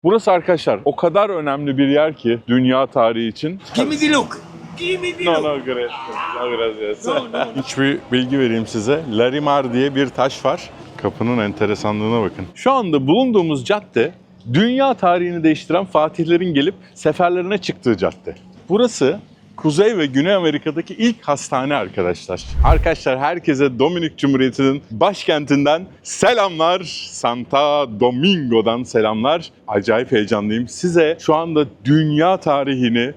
Burası arkadaşlar o kadar önemli bir yer ki dünya tarihi için. Give me the look. Give me the look. No, gracias. No, gracias. Hiçbir bilgi vereyim size. Larimar diye bir taş var. Kapının enteresanlığına bakın. Şu anda bulunduğumuz cadde dünya tarihini değiştiren fatihlerin gelip seferlerine çıktığı cadde. Burası Kuzey ve Güney Amerika'daki ilk hastane arkadaşlar. Arkadaşlar herkese Dominik Cumhuriyeti'nin başkentinden selamlar. Santo Domingo'dan selamlar. Acayip heyecanlıyım. Size şu anda dünya tarihini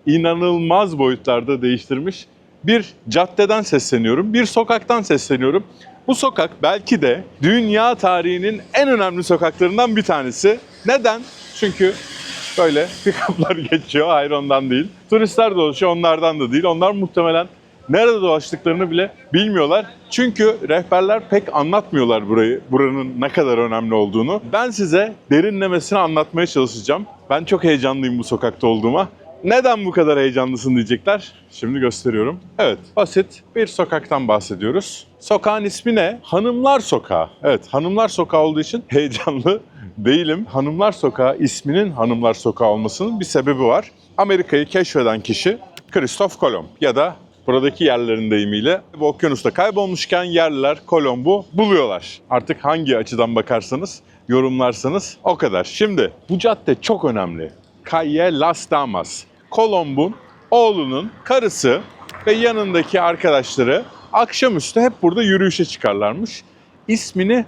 inanılmaz boyutlarda değiştirmiş bir caddeden sesleniyorum. Bir sokaktan sesleniyorum. Bu sokak belki de dünya tarihinin en önemli sokaklarından bir tanesi. Neden? Çünkü böyle pick-up'lar geçiyor, hayır ondan değil. Turistler dolaşıyor, onlardan da değil. Onlar muhtemelen nerede dolaştıklarını bile bilmiyorlar. Çünkü rehberler pek anlatmıyorlar buranın ne kadar önemli olduğunu. Ben size derinlemesine anlatmaya çalışacağım. Ben çok heyecanlıyım bu sokakta olduğuma. Neden bu kadar heyecanlısın diyecekler. Şimdi gösteriyorum. Evet, basit bir sokaktan bahsediyoruz. Sokağın ismi ne? Hanımlar Sokağı. Evet, Hanımlar Sokağı olduğu için heyecanlı değilim. Hanımlar Sokağı isminin Hanımlar Sokağı olmasının bir sebebi var. Amerika'yı keşfeden kişi Christoph Kolomb ya da buradaki yerlerin deyimiyle bu okyanusta kaybolmuşken yerliler Kolomb'u buluyorlar. Artık hangi açıdan bakarsanız, yorumlarsanız o kadar. Şimdi bu cadde çok önemli. Calle Las Damas. Kolomb'un oğlunun karısı ve yanındaki arkadaşları akşamüstü hep burada yürüyüşe çıkarlarmış. İsmini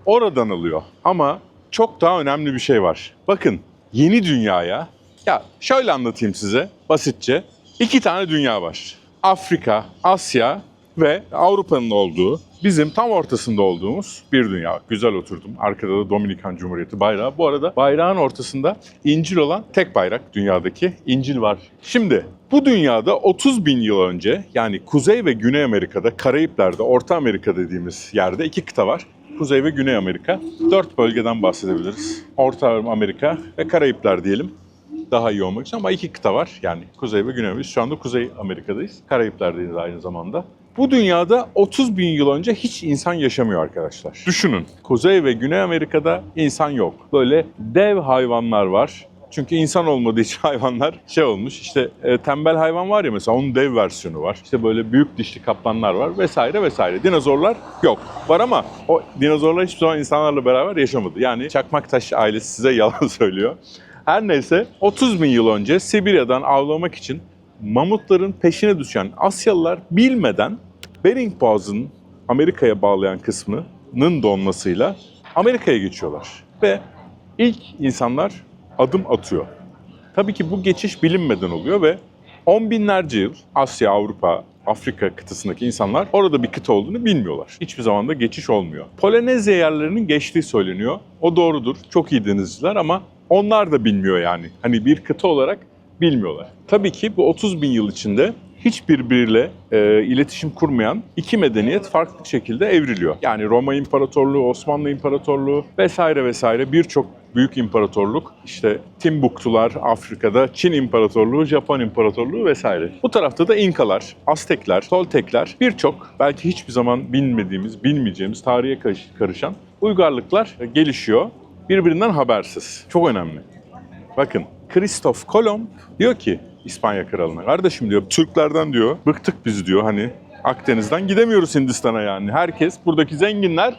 oradan alıyor. Ama çok daha önemli bir şey var. Bakın yeni dünyaya, ya şöyle anlatayım size basitçe. 2 tane dünya var. Afrika, Asya ve Avrupa'nın olduğu, bizim tam ortasında olduğumuz bir dünya. Güzel oturdum. Arkada da Dominikan Cumhuriyeti bayrağı. Bu arada bayrağın ortasında İncil olan tek bayrak dünyadaki İncil var. Şimdi bu dünyada 30 bin yıl önce, yani Kuzey ve Güney Amerika'da, Karayipler'de, Orta Amerika dediğimiz yerde 2 kıta var. Kuzey ve Güney Amerika. 4 bölgeden bahsedebiliriz. Orta Amerika ve Karayipler diyelim. Daha iyi olmak için ama 2 kıta var. Yani Kuzey ve Güney Amerika. Şu anda Kuzey Amerika'dayız. Karayipler'deyiz aynı zamanda. Bu dünyada 30 bin yıl önce hiç insan yaşamıyor arkadaşlar. Düşünün, Kuzey ve Güney Amerika'da insan yok. Böyle dev hayvanlar var. Çünkü insan olmadığı için hayvanlar olmuş. İşte tembel hayvan var ya mesela, onun dev versiyonu var. İşte böyle büyük dişli kaplanlar var vesaire vesaire. Dinozorlar yok. Var ama o dinozorlar hiçbir zaman insanlarla beraber yaşamadı. Yani Çakmaktaş ailesi size yalan söylüyor. Her neyse 30 bin yıl önce Sibirya'dan avlamak için mamutların peşine düşen Asyalılar bilmeden Bering Boğazı'nın Amerika'ya bağlayan kısmının donmasıyla Amerika'ya geçiyorlar. Ve ilk insanlar adım atıyor. Tabii ki bu geçiş bilinmeden oluyor ve 10 binlerce yıl Asya, Avrupa, Afrika kıtasındaki insanlar orada bir kıta olduğunu bilmiyorlar. Hiçbir zaman da geçiş olmuyor. Polinezya yerlerinin geçtiği söyleniyor. O doğrudur. Çok iyi denizciler ama onlar da bilmiyor yani. Hani bir kıta olarak bilmiyorlar. Tabii ki bu 30 bin yıl içinde hiçbirbiriyle iletişim kurmayan 2 medeniyet farklı şekilde evriliyor. Yani Roma İmparatorluğu, Osmanlı İmparatorluğu vesaire vesaire birçok büyük imparatorluk. İşte Timbuktular Afrika'da, Çin İmparatorluğu, Japon İmparatorluğu vesaire. Bu tarafta da İnkalar, Aztekler, Toltekler, birçok belki hiçbir zaman bilmediğimiz, bilmeyeceğimiz tarihe karışan uygarlıklar gelişiyor. Birbirinden habersiz. Çok önemli. Bakın Christoph Kolomb diyor ki İspanya kralına, kardeşim diyor, Türklerden diyor bıktık biz diyor, hani Akdeniz'den gidemiyoruz Hindistan'a yani. Herkes, buradaki zenginler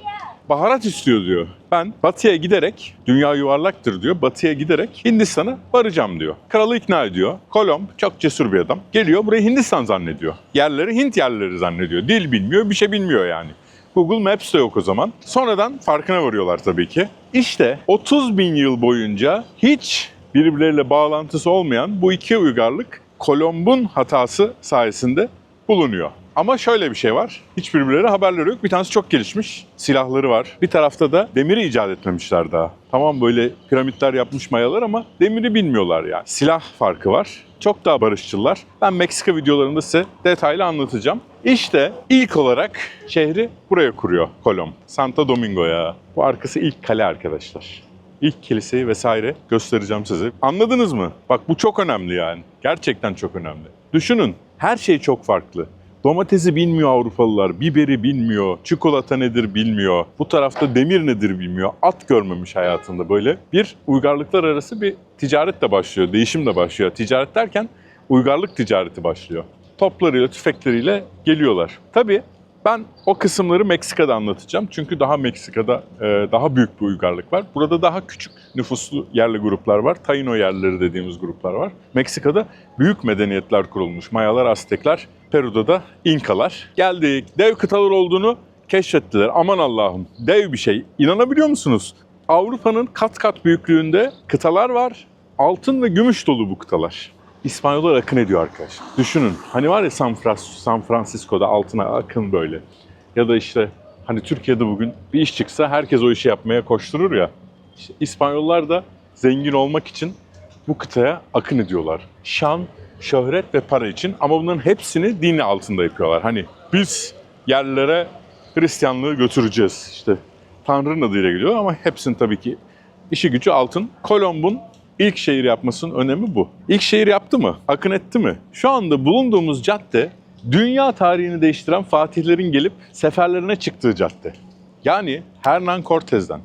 baharat istiyor diyor. Ben batıya giderek, dünya yuvarlaktır diyor, batıya giderek Hindistan'a varacağım diyor. Kralı ikna ediyor. Kolomb çok cesur bir adam. Geliyor burayı Hindistan zannediyor. Yerleri Hint yerleri zannediyor. Dil bilmiyor, bir şey bilmiyor yani. Google Maps de yok o zaman. Sonradan farkına varıyorlar tabii ki. İşte 30 bin yıl boyunca hiç birbirleriyle bağlantısı olmayan bu iki uygarlık Kolomb'un hatası sayesinde bulunuyor. Ama şöyle bir şey var. Hiç birbirleriyle haberleri yok. Bir tanesi çok gelişmiş. Silahları var. Bir tarafta da demiri icat etmemişler daha. Tamam, böyle piramitler yapmış mayalar ama demiri bilmiyorlar yani. Silah farkı var. Çok daha barışçılar. Ben Meksika videolarında size detaylı anlatacağım. İşte ilk olarak şehri buraya kuruyor Kolomb. Santo Domingo'ya. Bu arkası ilk kale arkadaşlar. İlk kiliseyi vesaire göstereceğim size. Anladınız mı? Bak bu çok önemli yani. Gerçekten çok önemli. Düşünün, her şey çok farklı. Domatesi bilmiyor Avrupalılar, biberi bilmiyor, çikolata nedir bilmiyor, bu tarafta demir nedir bilmiyor, at görmemiş hayatında. Böyle bir uygarlıklar arası bir ticaret de başlıyor, değişim de başlıyor. Ticaret derken uygarlık ticareti başlıyor. Toplarıyla, tüfekleriyle geliyorlar. Tabii ben o kısımları Meksika'da anlatacağım. Çünkü daha Meksika'da daha büyük bir uygarlık var. Burada daha küçük nüfuslu yerli gruplar var. Taino yerlileri dediğimiz gruplar var. Meksika'da büyük medeniyetler kurulmuş. Mayalar, Aztekler, Peru'da da İnkalar. Geldik. Dev kıtalar olduğunu keşfettiler. Aman Allah'ım. Dev bir şey. İnanabiliyor musunuz? Avrupa'nın kat kat büyüklüğünde kıtalar var. Altın ve gümüş dolu bu kıtalar. İspanyollar akın ediyor arkadaşlar. Düşünün hani var ya San Francisco'da altına akın böyle. Ya da işte hani Türkiye'de bugün bir iş çıksa herkes o işi yapmaya koşturur ya. İşte İspanyollar da zengin olmak için bu kıtaya akın ediyorlar. Şan, şöhret ve para için ama bunların hepsini dini altında yapıyorlar. Hani biz yerlilere Hristiyanlığı götüreceğiz. İşte Tanrı'nın adıyla geliyor ama hepsinin tabii ki işi gücü altın. Kolomb'un İlk şehir yapmasının önemi bu. İlk şehir yaptı mı? Akın etti mi? Şu anda bulunduğumuz cadde dünya tarihini değiştiren fatihlerin gelip seferlerine çıktığı cadde. Yani Hernán Cortés'den,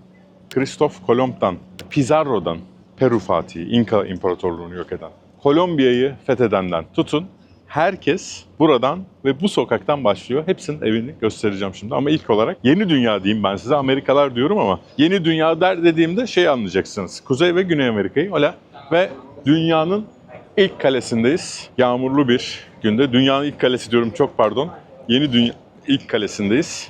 Christoph Kolomb'dan, Pizarro'dan, Peru Fatihi, İnka İmparatorluğunu yok eden, Kolombiya'yı fethedenden tutun, herkes buradan ve bu sokaktan başlıyor. Hepsinin evini göstereceğim şimdi ama ilk olarak yeni dünya diyeyim ben size. Amerikalar diyorum ama yeni dünya dediğimde şey anlayacaksınız. Kuzey ve Güney Amerika'yı ve dünyanın ilk kalesindeyiz. Yağmurlu bir günde. Dünyanın ilk kalesi diyorum, çok pardon. Yeni dünya ilk kalesindeyiz.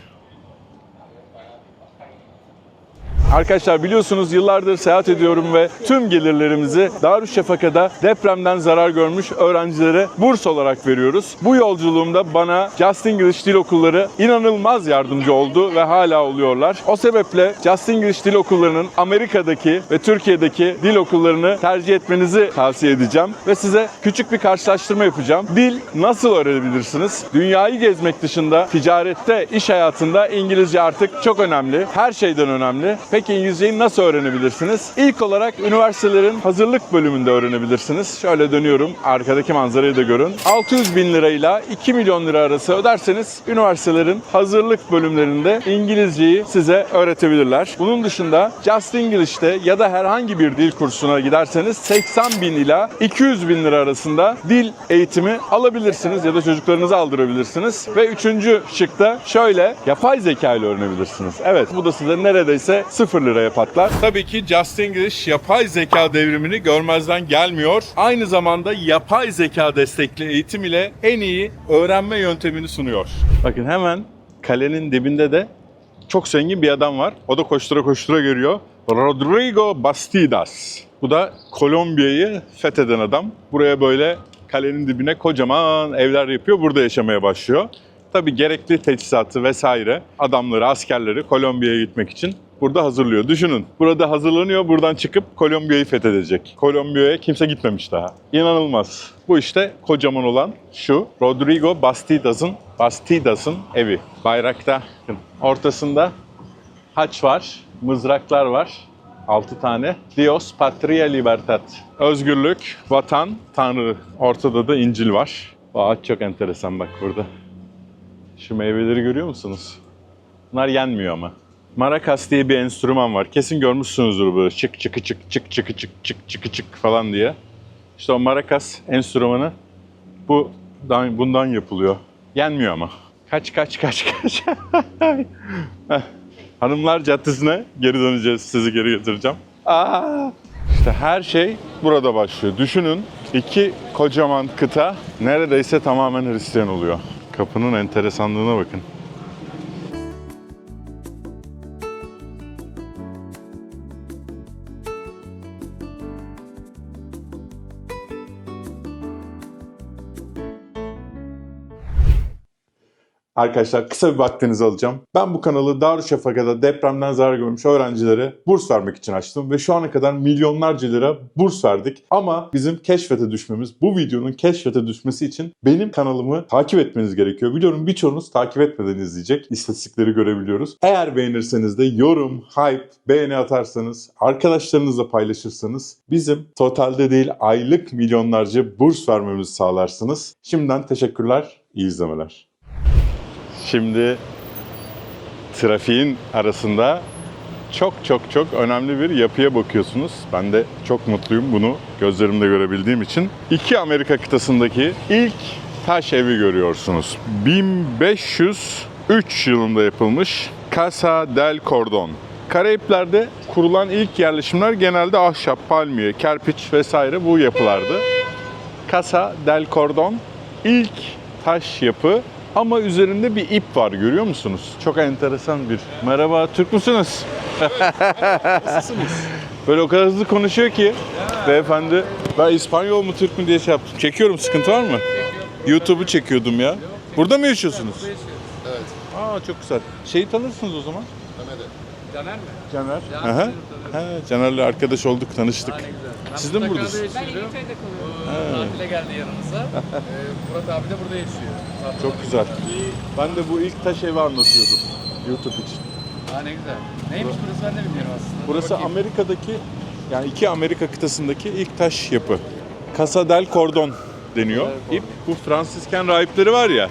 Arkadaşlar biliyorsunuz yıllardır seyahat ediyorum ve tüm gelirlerimizi Darüşşafaka'da depremden zarar görmüş öğrencilere burs olarak veriyoruz. Bu yolculuğumda bana Just English Dil Okulları inanılmaz yardımcı oldu ve hala oluyorlar. O sebeple Just English Dil Okulları'nın Amerika'daki ve Türkiye'deki dil okullarını tercih etmenizi tavsiye edeceğim ve size küçük bir karşılaştırma yapacağım. Dil nasıl öğrenebilirsiniz? Dünyayı gezmek dışında ticarette, iş hayatında İngilizce artık çok önemli. Her şeyden önemli. Peki İngilizceyi nasıl öğrenebilirsiniz? İlk olarak üniversitelerin hazırlık bölümünde öğrenebilirsiniz. Şöyle dönüyorum, arkadaki manzarayı da görün. 600 bin lirayla 2 milyon lira arası öderseniz üniversitelerin hazırlık bölümlerinde İngilizceyi size öğretebilirler. Bunun dışında Just English'te ya da herhangi bir dil kursuna giderseniz 80 bin ila 200 bin lira arasında dil eğitimi alabilirsiniz ya da çocuklarınızı aldırabilirsiniz. Ve üçüncü şıkta şöyle yapay zeka ile öğrenebilirsiniz. Evet, bu da size neredeyse 0 liraya patlar. Tabii ki Just English yapay zeka devrimini görmezden gelmiyor. Aynı zamanda yapay zeka destekli eğitim ile en iyi öğrenme yöntemini sunuyor. Bakın hemen kalenin dibinde de çok zengin bir adam var. O da koştura koştura geliyor. Rodrigo Bastidas. Bu da Kolombiya'yı fetheden adam. Buraya böyle kalenin dibine kocaman evler yapıyor. Burada yaşamaya başlıyor. Tabii gerekli teçhizatı vesaire adamları, askerleri Kolombiya'ya gitmek için burada hazırlıyor. Düşünün, burada hazırlanıyor, buradan çıkıp Kolombiya'yı fethedecek. Kolombiya'ya kimse gitmemiş daha. İnanılmaz. Bu işte kocaman olan şu Rodrigo Bastidas'ın evi. Bayrakta ortasında haç var, mızraklar var. 6 tane. Dios, Patria, Libertad. Özgürlük, vatan, Tanrı. Ortada da İncil var. Bu ağaç çok enteresan bak burada. Şu meyveleri görüyor musunuz? Bunlar yenmiyor ama. Maracas diye bir enstrüman var. Kesin görmüşsünüzdür böyle çık çıkı çık çık çıkı çık çık çıkı çık falan diye. İşte o maracas enstrümanı bundan yapılıyor. Yenmiyor ama. Kaç. Hanımlar Caddesi'ne geri döneceğiz. Sizi geri getireceğim. İşte her şey burada başlıyor. Düşünün 2 kocaman kıta neredeyse tamamen Hristiyan oluyor. Kapının enteresanlığına bakın. Arkadaşlar kısa bir vaktinizi alacağım. Ben bu kanalı Darüşşafaka'da depremden zarar görmüş öğrencilere burs vermek için açtım ve şu ana kadar milyonlarca lira burs verdik. Ama bizim keşfete düşmemiz, bu videonun keşfete düşmesi için benim kanalımı takip etmeniz gerekiyor. Biliyorum birçoğunuz takip etmeden izleyecek. İstatistikleri görebiliyoruz. Eğer beğenirseniz de yorum, hype, beğeni atarsanız, arkadaşlarınızla paylaşırsanız bizim totalde değil aylık milyonlarca burs vermemizi sağlarsınız. Şimdiden teşekkürler, iyi izlemeler. Şimdi trafiğin arasında çok önemli bir yapıya bakıyorsunuz. Ben de çok mutluyum bunu gözlerimle görebildiğim için. İki Amerika kıtasındaki ilk taş evi görüyorsunuz. 1503 yılında yapılmış Casa del Cordon. Karayipler'de kurulan ilk yerleşimler genelde ahşap, palmiye, kerpiç vesaire bu yapılardı. Casa del Cordon ilk taş yapı ama üzerinde bir ip var, görüyor musunuz? Çok enteresan bir. Merhaba, Türk müsünüz? Nasılsınız? Böyle o kadar hızlı konuşuyor ki beyefendi. Ben İspanyol mu Türk mü diye şey yaptım. Çekiyorum, sıkıntı var mı? YouTube'u çekiyordum ya. Burada mı yaşıyorsunuz? Evet. Aa, çok güzel. Şeyi tanırsınız o zaman. Mehmet'e. Caner mi? Caner. Caner Aha. tanıyorum. He, Caner'le arkadaş olduk, tanıştık. Aa, ne güzel. Ben Siz de mi Mutlaka buradasınız? Ben İngiltere'de kalıyorum. Tatile geldi yanımıza. Murat abi de burada yaşıyor. Tatile Çok güzel. Ben de bu ilk taş evi anlatıyordum YouTube için. Aa, ne güzel. Neymiş burası ben de bilmiyorum aslında. Burası Bakayım. Amerika'daki, yani iki Amerika kıtasındaki ilk taş yapı. Casa del Cordon deniyor. İp, bu Fransisken rahipleri var ya,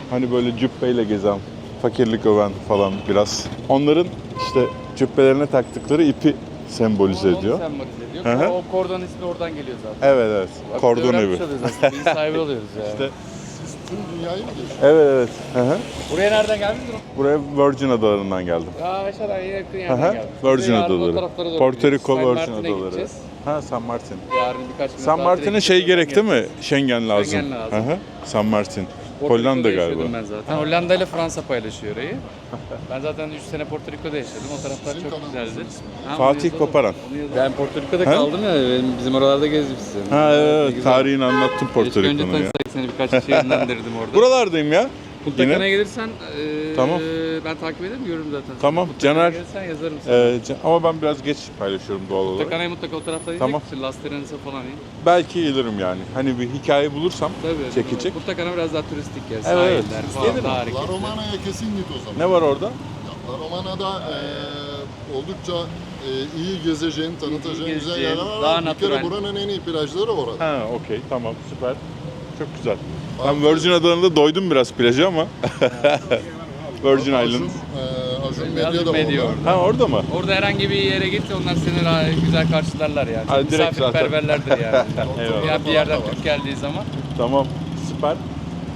hani böyle cübbeyle gezen, fakirlik öven falan biraz. Onların işte cübbelerine taktıkları ipi sembolize Onu ediyor. sembolize ediyor. Hı hı. O kordon ismi oradan geliyor zaten. Evet evet, Bak, kordon öğrenmiş evi. oluyoruz aslında. Biz sahibi oluyoruz yani. İşte Siz tüm dünyayı mı gezdiniz? evet evet. Hı hı. Buraya nereden geldiniz? Buraya Virgin Adaları'ndan geldim. Aa, aşağıdan yine yakın Hı yerden hı. geldik. Virgin Yarın o Adaları. taraflara doğru Porto gideceğiz. Rico San Virgin Martin'e Adaları. gideceğiz. Ha, San Martin. Yarın birkaç gün San tatile Martin'e gideceğiz, şey oradan gerek değil mi? geleceğiz. Schengen lazım. Schengen lazım. Hı hı. San Martin. Porto Hollanda Rico'da galiba. yaşıyordum ben zaten. Hollanda ile Fransa paylaşıyor orayı. Ben zaten 3 sene Porto Rico'da yaşadım. O taraflar Senin çok kanalın güzeldi. ismi. Ha, onu Fatih yazalım. Koparan. Onu yazalım. Ben Porto Rico'da Ha? kaldım ya. Bizim oralarda gezmişsin. Ha Ne evet, güzel. tarihini anlattım Porto Keşke önce Rico'nun ya. tanışsaydık seni, birkaç şey yönlendirdim orada. Buralardayım ya. Punta Yine. Cana'ya gelirsen Tamam. ben takip ederim, görürüm zaten. Tamam, Punta Cana'ya Caner. gelirsen yazarım sana. Ama ben biraz geç paylaşıyorum doğal Punta olarak. Cana'ya mutlaka o tarafta gidecek Tamam. misin? Las Terrenos'a falan in. Belki gelirim yani. Hani bir hikaye bulursam Tabii. çekecek. Punta Cana biraz daha turistik ya. Evet, Sahiller evet. falan Gelirim. daha La hareketli. Romana'ya kesin git o zaman. Ne var orada? La Romana'da oldukça iyi gezeceğin, tanıtacağın güzel gezeceğin, yerler var. daha Bir natural. kere buranın en iyi plajları orada. Ha, okey, tamam, süper. Çok güzel. Ben Virgin Adaları'nda doydum biraz plaja ama. Virgin Island. Acun Biraz Medya da medya orada. orada. Ha, orada mı? Orada herhangi bir yere git, onlar seni güzel karşılarlar yani. Ha, Çok direkt zaten. misafirperverlerdir yani. Eyvallah. Ya bir yerden Türk geldiği zaman. Tamam, süper.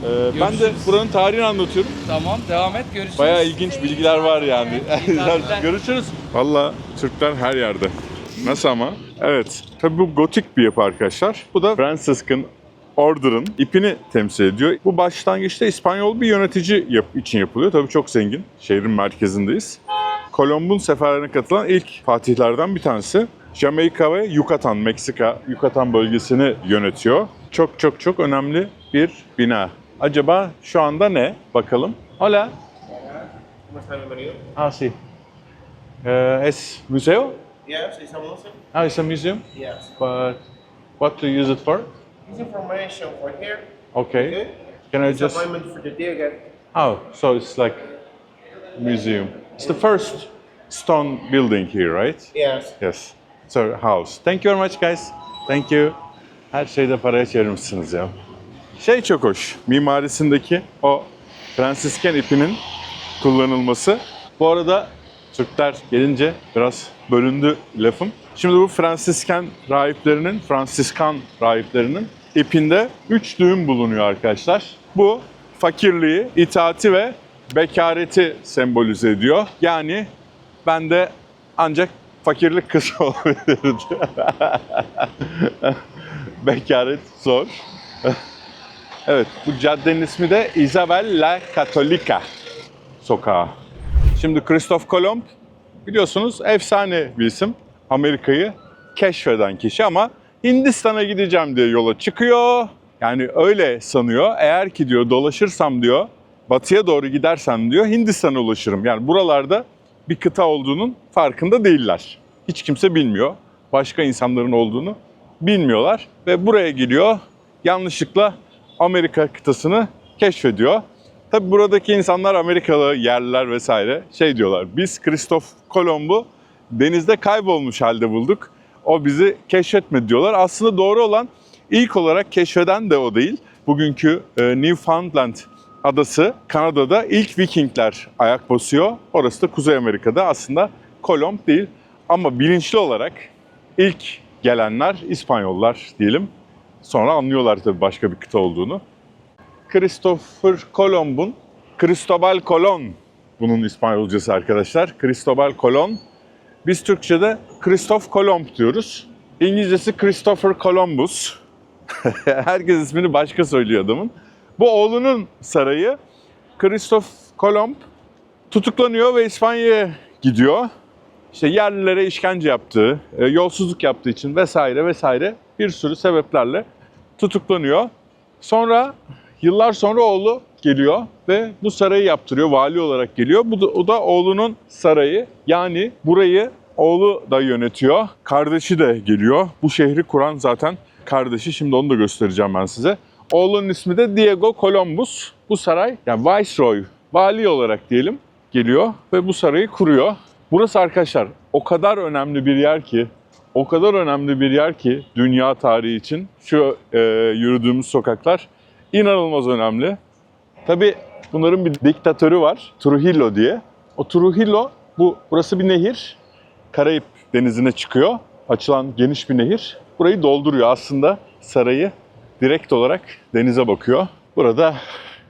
Ben de Görüşürüz. buranın tarihini anlatıyorum. Tamam, devam et, görüşürüz. Bayağı ilginç bilgiler var yani. İyi tatiller. Görüşürüz. Valla Türkler her yerde. Nasıl ama? Evet. Tabii bu gotik bir yapı arkadaşlar. Bu da Franciscan Order'ın ipini temsil ediyor. Bu başlangıçta İspanyol bir yönetici için yapılıyor. Tabii çok zengin. Şehrin merkezindeyiz. Kolomb'un seferlerine katılan ilk fatihlerden bir tanesi. Jamaika ve Yucatan, Meksika, Yucatan bölgesini yönetiyor. Çok önemli bir bina. Acaba şu anda ne? Bakalım. Hola. ¿Cómo está? Bienvenido. Ah, sí. Es museo? Yes, it's a museum. Ah, it's a museum. Yes. But what to use it for? This information for here. Okay. Okay. Can I It's just... appointment for the day again. Oh, so it's like museum. It's the first stone building here, right? Yes. Yes. So house. Thank you very much guys. Thank you. Her şeyde paraya çevirmişsiniz ya. Şey çok hoş. Mimarisindeki o Fransisken ipinin kullanılması. Bu arada Türkler gelince biraz bölündü lafım. Şimdi bu Fransiskan rahiplerinin ipinde 3 düğüm bulunuyor arkadaşlar. Bu fakirliği, itaati ve bekareti sembolize ediyor. Yani ben de ancak fakirlik kısmı olabilirdi. Bekaret zor. Evet, bu caddenin ismi de Isabel la Católica sokağı. Şimdi Christoph Kolomb biliyorsunuz efsane bir isim. Amerika'yı keşfeden kişi ama Hindistan'a gideceğim diye yola çıkıyor. Yani öyle sanıyor. Eğer ki diyor dolaşırsam diyor, batıya doğru gidersem diyor Hindistan'a ulaşırım. Yani buralarda bir kıta olduğunun farkında değiller. Hiç kimse bilmiyor. Başka insanların olduğunu bilmiyorlar. Ve buraya geliyor. Yanlışlıkla Amerika kıtasını keşfediyor. Tabi buradaki insanlar, Amerikalı yerliler vesaire şey diyorlar. Biz Christoph Kolomb'u denizde kaybolmuş halde bulduk. O bizi keşfetmedi diyorlar. Aslında doğru olan ilk olarak keşfeden de o değil. Bugünkü Newfoundland adası Kanada'da ilk Vikingler ayak basıyor. Orası da Kuzey Amerika'da, aslında Kolomb değil. Ama bilinçli olarak ilk gelenler İspanyollar diyelim. Sonra anlıyorlar tabii başka bir kıta olduğunu. Cristobal Colon bunun İspanyolcası arkadaşlar. Cristobal Colon. Biz Türkçe'de Christoph Kolomb diyoruz. İngilizcesi Christopher Columbus. Herkes ismini başka söylüyor adamın. Bu oğlunun sarayı. Christoph Kolomb tutuklanıyor ve İspanya'ya gidiyor. İşte yerlilere işkence yaptığı, yolsuzluk yaptığı için vesaire vesaire bir sürü sebeplerle tutuklanıyor. Sonra yıllar sonra oğlu geliyor ve bu sarayı yaptırıyor, vali olarak geliyor. O da oğlunun sarayı, yani burayı oğlu da yönetiyor. Kardeşi de geliyor. Bu şehri kuran zaten kardeşi, şimdi onu da göstereceğim ben size. Oğlunun ismi de Diego Columbus. Bu saray, yani Viceroy, vali olarak diyelim, geliyor ve bu sarayı kuruyor. Burası arkadaşlar o kadar önemli bir yer ki, o kadar önemli bir yer ki dünya tarihi için şu yürüdüğümüz sokaklar inanılmaz önemli. Tabii bunların bir diktatörü var, Trujillo diye. O Trujillo, burası bir nehir. Karayip Denizi'ne çıkıyor. Açılan geniş bir nehir. Burayı dolduruyor aslında, sarayı direkt olarak denize bakıyor. Burada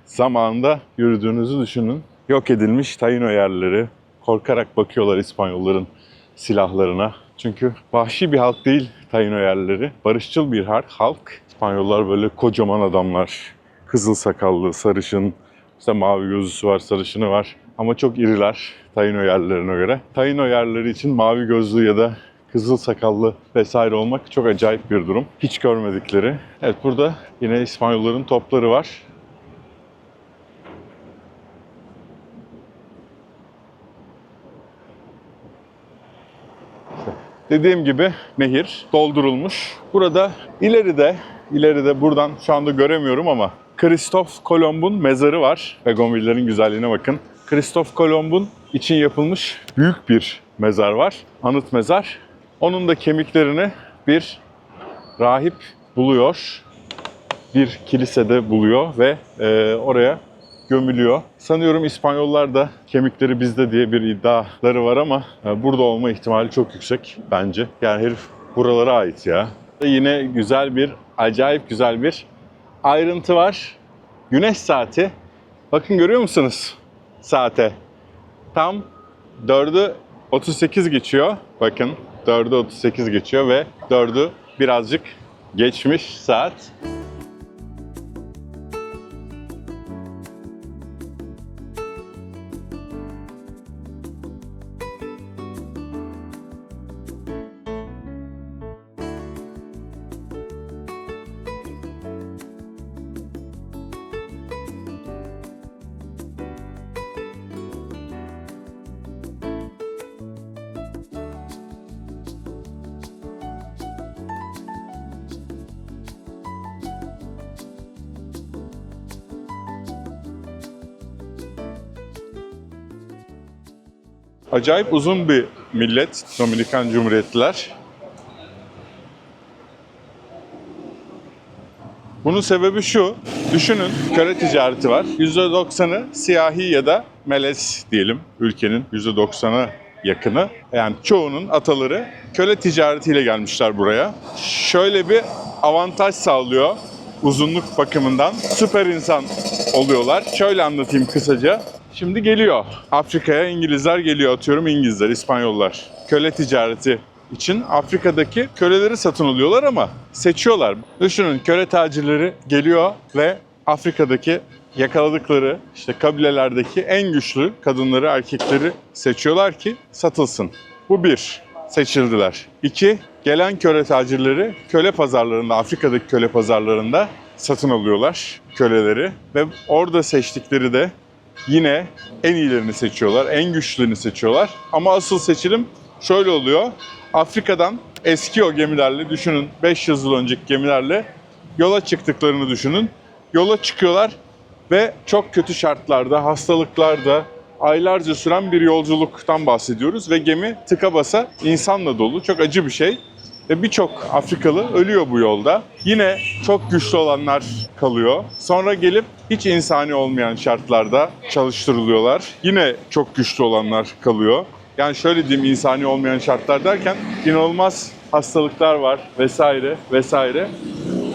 zamanında yürüdüğünüzü düşünün. Yok edilmiş Taino yerleri. Korkarak bakıyorlar İspanyolların silahlarına. Çünkü vahşi bir halk değil Taino yerleri. Barışçıl bir halk. İspanyollar böyle kocaman adamlar. Kızıl sakallı, sarışın, işte mavi gözlüsü var, sarışını var. Ama çok iriler Taino yerlerine göre. Taino yerleri için mavi gözlü ya da kızıl sakallı vesaire olmak çok acayip bir durum. Hiç görmedikleri. Evet, burada yine İspanyolların topları var. Dediğim gibi nehir doldurulmuş. Burada ileride buradan şu anda göremiyorum ama Christoph Kolomb'un mezarı var. Begonville'lerin güzelliğine bakın. Christoph Kolomb'un için yapılmış büyük bir mezar var. Anıt mezar. Onun da kemiklerini bir rahip buluyor. Bir kilisede buluyor ve oraya gömülüyor. Sanıyorum İspanyollar da kemikleri bizde diye bir iddiaları var ama burada olma ihtimali çok yüksek bence. Yani herif buralara ait ya. Yine acayip güzel bir ayrıntı var. Güneş saati. Bakın, görüyor musunuz saate? Tam 4'ü 38 geçiyor. Bakın 4'ü 38 geçiyor ve 4'ü birazcık geçmiş saat. Acayip uzun bir millet, Dominikan Cumhuriyetliler. Bunun sebebi şu, düşünün köle ticareti var. %90'ı siyahi ya da melez diyelim, ülkenin %90'a yakını. Yani çoğunun ataları köle ticaretiyle gelmişler buraya. Şöyle bir avantaj sağlıyor uzunluk bakımından. Süper insan oluyorlar. Şöyle anlatayım kısaca. Şimdi geliyor. Afrika'ya İngilizler geliyor, atıyorum İngilizler, İspanyollar. Köle ticareti için Afrika'daki köleleri satın alıyorlar ama seçiyorlar. Düşünün, köle tacirleri geliyor ve Afrika'daki yakaladıkları işte kabilelerdeki en güçlü kadınları, erkekleri seçiyorlar ki satılsın. Bu bir, seçildiler. İki, gelen köle tacirleri köle pazarlarında, Afrika'daki köle pazarlarında satın alıyorlar köleleri ve orada seçtikleri de yine en iyilerini seçiyorlar, en güçlülerini seçiyorlar. Ama asıl seçilim şöyle oluyor. Afrika'dan eski o gemilerle, düşünün 500 yıl önceki gemilerle yola çıktıklarını düşünün. Yola çıkıyorlar ve çok kötü şartlarda, hastalıklarda aylarca süren bir yolculuktan bahsediyoruz. Ve gemi tıka basa insanla dolu, çok acı bir şey. Ve birçok Afrikalı ölüyor bu yolda. Yine çok güçlü olanlar kalıyor. Sonra gelip hiç insani olmayan şartlarda çalıştırılıyorlar. Yine çok güçlü olanlar kalıyor. Yani şöyle diyeyim, insani olmayan şartlar derken inanılmaz hastalıklar var vesaire vesaire.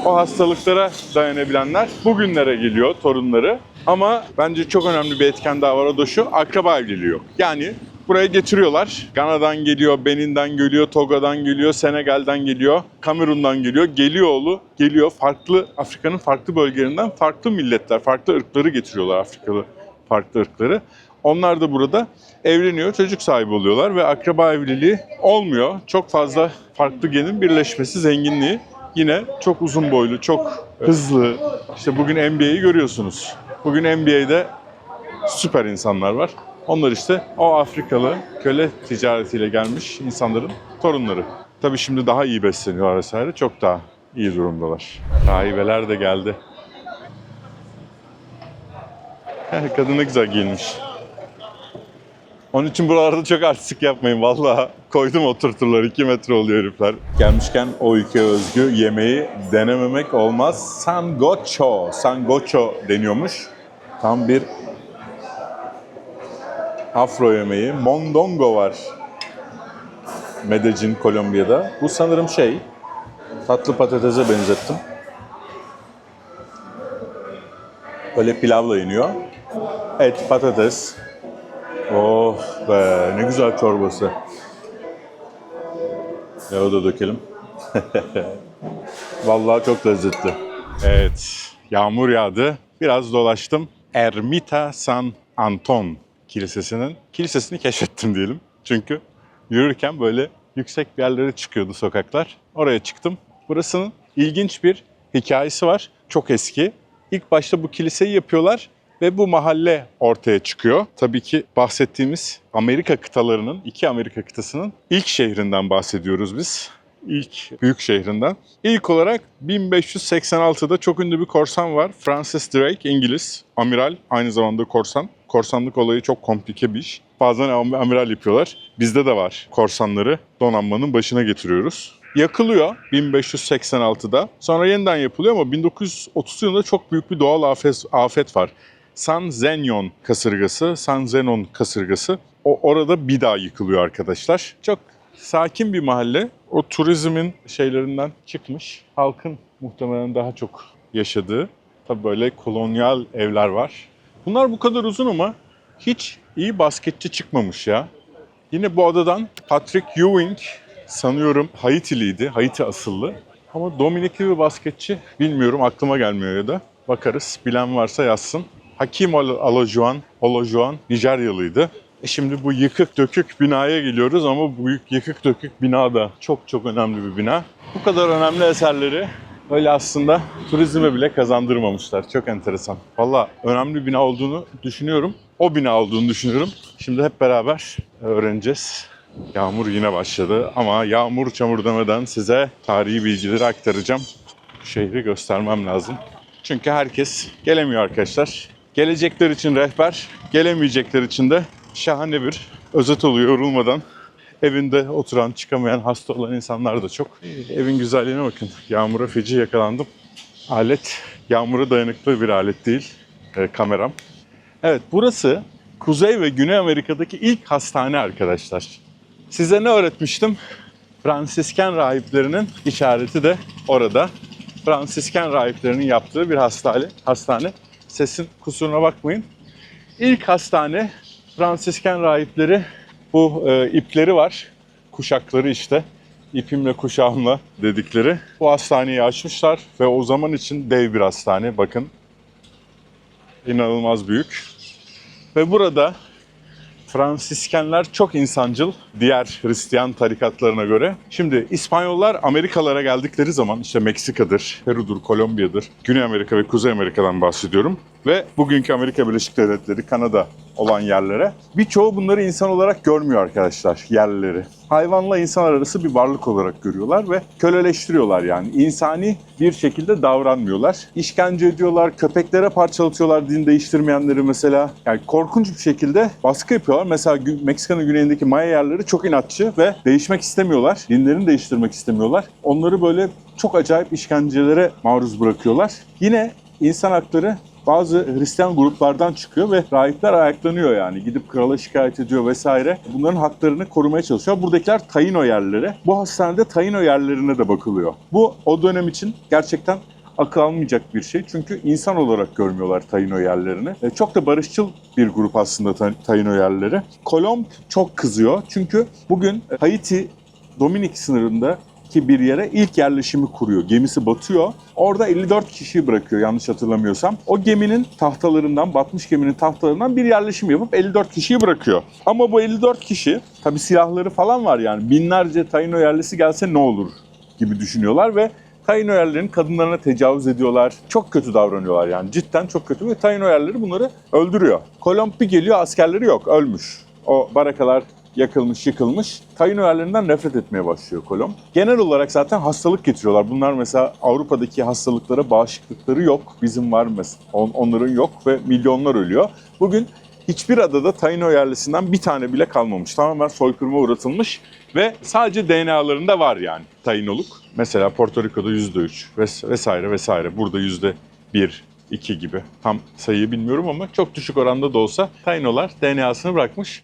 O hastalıklara dayanabilenler bugünlere geliyor, torunları. Ama bence çok önemli bir etken daha var, o da şu: akraba evliliği yok. Yani buraya getiriyorlar. Gana'dan geliyor, Benin'den geliyor, Toga'dan geliyor, Senegal'den geliyor, Kamerun'dan geliyor. Gelioğlu geliyor. Farklı Afrika'nın farklı bölgelerinden farklı milletler, farklı ırkları getiriyorlar, Afrikalı farklı ırkları. Onlar da burada evleniyor, çocuk sahibi oluyorlar ve akraba evliliği olmuyor. Çok fazla farklı genin birleşmesi, zenginliği. Yine çok uzun boylu, çok hızlı. İşte bugün NBA'yi görüyorsunuz. Bugün NBA'de süper insanlar var. Onlar işte o Afrikalı köle ticaretiyle gelmiş insanların torunları. Tabii şimdi daha iyi besleniyorlar vesaire. Çok daha iyi durumdalar. Rahibeler de geldi. Kadın ne güzel giyinmiş. Onun için buralarda çok artistik yapmayın. Vallahi koydum oturturlar. 2 metre oluyor herifler. Gelmişken o ülkeye özgü yemeği denememek olmaz. Sancocho. Sancocho deniyormuş. Tam bir Afro yemeği. Mondongo var Medellin, Kolombiya'da. Bu sanırım tatlı patatese benzettim. Böyle pilavla yeniyor. Et, patates. Oh be, ne güzel çorbası. Yağı da dökelim. Vallahi çok lezzetli. Evet, yağmur yağdı. Biraz dolaştım. Ermita San Anton kilisesini keşfettim diyelim. Çünkü yürürken böyle yüksek bir yerlere çıkıyordu sokaklar. Oraya çıktım. Burasının ilginç bir hikayesi var. Çok eski. İlk başta bu kiliseyi yapıyorlar ve bu mahalle ortaya çıkıyor. Tabii ki bahsettiğimiz Amerika kıtalarının, 2 Amerika kıtasının ilk şehrinden bahsediyoruz biz. İlk büyük şehrinden. İlk olarak 1586'da çok ünlü bir korsan var. Francis Drake, İngiliz, amiral, aynı zamanda korsan. Korsanlık olayı çok komplike bir iş. Bazen amiral yapıyorlar. Bizde de var korsanları, donanmanın başına getiriyoruz. Yakılıyor 1586'da. Sonra yeniden yapılıyor ama 1930 yılında çok büyük bir doğal afet var. San Zenon kasırgası. O orada bir daha yıkılıyor arkadaşlar. Çok sakin bir mahalle. O turizmin şeylerinden çıkmış. Halkın muhtemelen daha çok yaşadığı. Tabii böyle kolonyal evler var. Bunlar bu kadar uzun ama hiç iyi basketçi çıkmamış ya. Yine bu adadan Patrick Ewing, sanıyorum Haitiliydi, Haiti asıllı. Ama Dominikli bir basketçi bilmiyorum, aklıma gelmiyor ya da. Bakarız, bilen varsa yazsın. Hakim Olajuwon Nijeryalıydı. Şimdi bu yıkık dökük binaya geliyoruz ama bu yıkık dökük bina da çok çok önemli bir bina. Bu kadar önemli eserleri öyle aslında turizme bile kazandırmamışlar. Çok enteresan. Valla önemli bir bina olduğunu düşünüyorum. O bina olduğunu düşünüyorum. Şimdi hep beraber öğreneceğiz. Yağmur yine başladı ama yağmur çamur demeden size tarihi bilgileri aktaracağım. Bu şehri göstermem lazım. Çünkü herkes gelemiyor arkadaşlar. Gelecekler için rehber, gelemeyecekler için de şahane bir özet oluyor yorulmadan. Evinde oturan, çıkamayan, hasta olan insanlar da çok. Evin güzelliğine bakın. Yağmura feci yakalandım. Alet yağmura dayanıklı bir alet değil. Kameram. Evet, burası Kuzey ve Güney Amerika'daki ilk hastane arkadaşlar. Size ne öğretmiştim? Fransisken rahiplerinin işareti de orada. Fransisken rahiplerinin yaptığı bir hastane. Sesin kusuruna bakmayın. İlk hastane, Fransisken rahipleri, bu ipleri var. Kuşakları işte. İpimle kuşağımla dedikleri. Bu hastaneyi açmışlar ve o zaman için dev bir hastane. Bakın. İnanılmaz büyük. Ve burada Fransiskenler çok insancıl diğer Hristiyan tarikatlarına göre. Şimdi İspanyollar Amerikalara geldikleri zaman işte Meksika'dır, Peru'dur, Kolombiya'dır, Güney Amerika ve Kuzey Amerika'dan bahsediyorum. ve bugünkü Amerika Birleşik Devletleri, Kanada olan yerlere. Birçoğu bunları insan olarak görmüyor arkadaşlar, yerlileri. Hayvanla insan arası bir varlık olarak görüyorlar ve köleleştiriyorlar yani. İnsani bir şekilde davranmıyorlar. İşkence ediyorlar, köpeklere parçalatıyorlar din değiştirmeyenleri mesela. Yani korkunç bir şekilde baskı yapıyorlar. Mesela Meksika'nın güneyindeki Maya yerleri çok inatçı ve değişmek istemiyorlar. Dinlerini değiştirmek istemiyorlar. Onları böyle çok acayip işkencelere maruz bırakıyorlar. Yine insan hakları bazı Hristiyan gruplardan çıkıyor ve rahipler ayaklanıyor yani. Gidip krala şikayet ediyor vesaire. Bunların haklarını korumaya çalışıyor. Buradakiler Taino yerleri. Bu hastanede Taino yerlerine de bakılıyor. Bu o dönem için gerçekten akıl almayacak bir şey. Çünkü insan olarak görmüyorlar Taino yerlerini. Çok da barışçıl bir grup aslında Taino yerleri. Kolomb çok kızıyor. Çünkü bugün Haiti Dominik sınırında ki bir yere ilk yerleşimi kuruyor. Gemisi batıyor. Orada 54 kişiyi bırakıyor yanlış hatırlamıyorsam. O geminin tahtalarından, batmış geminin tahtalarından bir yerleşim yapıp 54 kişiyi bırakıyor. Ama bu 54 kişi, tabii silahları falan var yani. Binlerce Taino yerlisi gelse ne olur gibi düşünüyorlar ve Taino yerlilerin kadınlarına tecavüz ediyorlar. Çok kötü davranıyorlar yani. Cidden çok kötü ve Taino yerlileri bunları öldürüyor. Kolomb bir geliyor, askerleri yok, ölmüş. O barakalar yakılmış, yıkılmış. Taino yerlerinden nefret etmeye başlıyor Kolomb. Genel olarak zaten hastalık getiriyorlar. Bunlar mesela Avrupa'daki hastalıklara bağışıklıkları yok. Bizim var mesela. Onların yok ve milyonlar ölüyor. Bugün hiçbir adada Taino yerlisinden bir tane bile kalmamış. Tamamen soykırıma uğratılmış ve sadece DNA'larında var yani Tainoluk. Mesela Porto Rico'da %3 vesaire vesaire. Burada %1, 2 gibi. Tam sayıyı bilmiyorum ama çok düşük oranda da olsa Tainolar DNA'sını bırakmış.